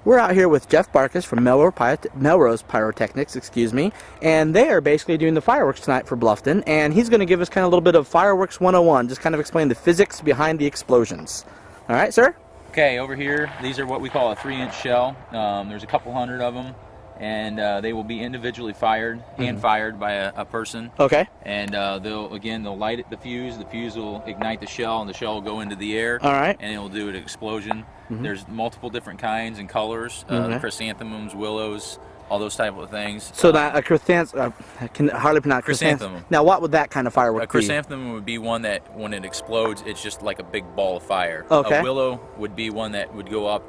We're out here with Jeff Barkus from Melrose Pyrotechnics, excuse me, and they are basically doing the fireworks tonight for Bluffton, and he's going to give us kind of a little bit of Fireworks 101, just kind of explain the physics behind the explosions. All right, sir? Okay, over here, these are what we call a 3-inch shell. There's a couple hundred of them, and they will be individually fired, hand-fired by a person. Okay. And they'll light the fuse will ignite the shell, and the shell will go into the air. All right. And it will do an explosion. There's multiple different kinds and colors, chrysanthemums, willows, all those type of things. So that a chrysanthemum, I can hardly pronounce chrysanthemum. Now, what would that kind of firework be? A chrysanthemum would be one that, when it explodes, it's just like a big ball of fire. Okay. A willow would be one that would go up,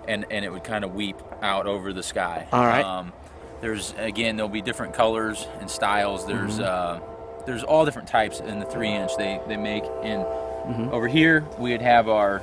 and it would kind of weep out over the sky. All right. There'll be different colors and styles. There's all different types in the 3-inch they make. And over here we would have our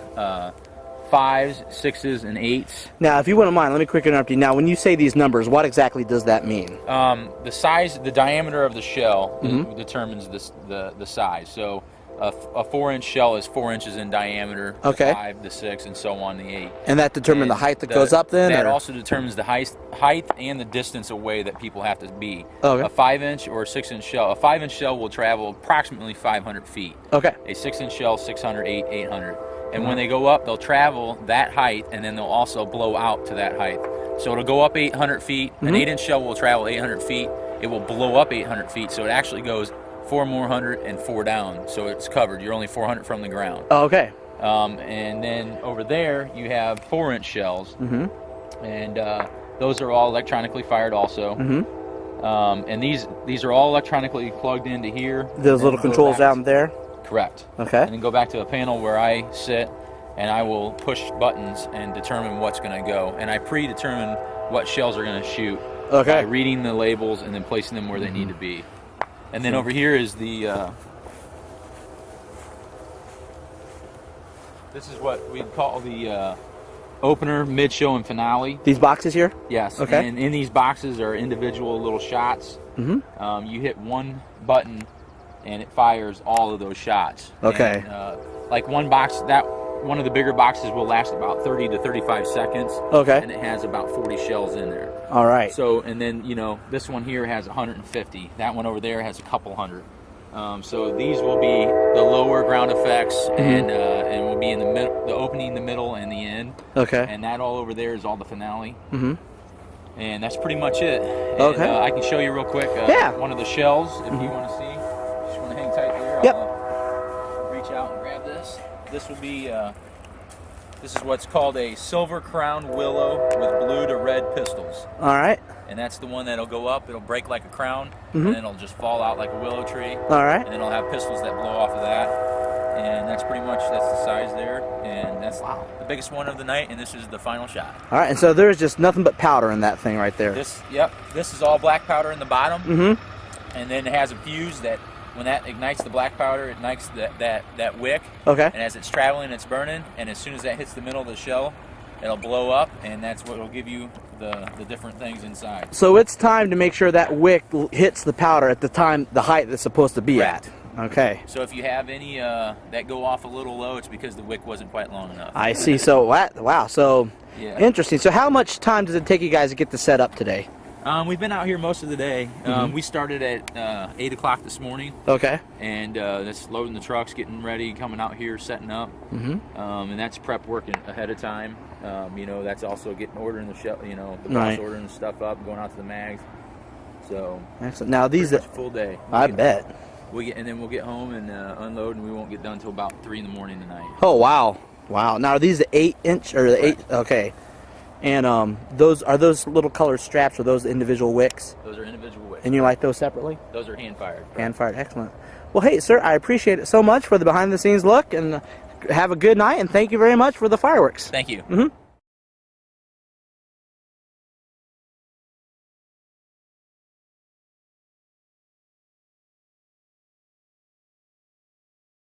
5s, 6s, and 8s. Now, if you wouldn't mind, let me quickly interrupt you. Now, when you say these numbers, what exactly does that mean? The size, the diameter of the shell determines the size. So a 4-inch shell is 4 inches in diameter. Okay. The 5, the 6, and so on, the 8. And that determines the height that goes up then? That also determines the height and the distance away that people have to be. Okay. A 5-inch or a 6-inch shell. A 5-inch shell will travel approximately 500 feet. Okay. A 6-inch shell, 600, 800. And when they go up, they'll travel that height, and then they'll also blow out to that height. So it'll go up 800 feet. An 8-inch shell will travel 800 feet. It will blow up 800 feet, so it actually goes 4 more hundred and 4 down. So it's covered. You're only 400 from the ground. Oh, okay. And then over there, you have 4-inch shells. And those are all electronically fired also. And these are all electronically plugged into here. Those little controls down there? Correct. Okay. And then go back to a panel where I sit, and I will push buttons and determine what's going to go. And I predetermine what shells are going to shoot by reading the labels and then placing them where they need to be. And then over here is the this is what we call the opener, mid-show, and finale. These boxes here? Yes. Okay. And in these boxes are individual little shots. You hit one button, and it fires all of those shots. Okay. And, like one of the bigger boxes will last about 30 to 35 seconds. Okay. And it has about 40 shells in there. All right. So, and then, this one here has 150. That one over there has a couple hundred. So these will be the lower ground effects, and will be in the middle, the opening, the middle, and the end. Okay. And that all over there is all the finale. And that's pretty much it. And, I can show you real quick one of the shells if you want to see. Just want to hang tight there. Yep. I'll reach out and grab this. This will be, this is what's called a silver crown willow with blue to red pistils. All right. And that's the one that'll go up, it'll break like a crown, and then it'll just fall out like a willow tree. All right. And then it'll have pistils that blow off of that. And that's pretty much, that's the size there. And that's the biggest one of the night, and this is the final shot. All right, and so there's just nothing but powder in that thing right there. This is all black powder in the bottom. And then it has a fuse that, when that ignites the black powder, it ignites that wick. Okay. And as it's traveling, it's burning, and as soon as that hits the middle of the shell, it'll blow up, and that's what will give you the different things inside. So it's time to make sure that wick hits the powder at the height that's supposed to be at. Okay. So if you have any that go off a little low, it's because the wick wasn't quite long enough. I see. So wow. So interesting. So how much time does it take you guys to get the set up today? We've been out here most of the day. We started at 8 o'clock this morning. Okay. And that's loading the trucks, getting ready, coming out here, setting up. And that's prep work ahead of time. That's also ordering the shell, the boss ordering the stuff up, going out to the mags. So excellent. Now these are full day. I bet. And then we'll get home and unload, and we won't get done until about 3 in the morning tonight. Oh wow. Now are these the 8-inch or the 8? Okay. And are those little colored straps, or those individual wicks? Those are individual wicks. And you light those separately? Those are hand fired. Hand fired, excellent. Well, hey, sir, I appreciate it so much for the behind the scenes look, and have a good night, and thank you very much for the fireworks. Thank you.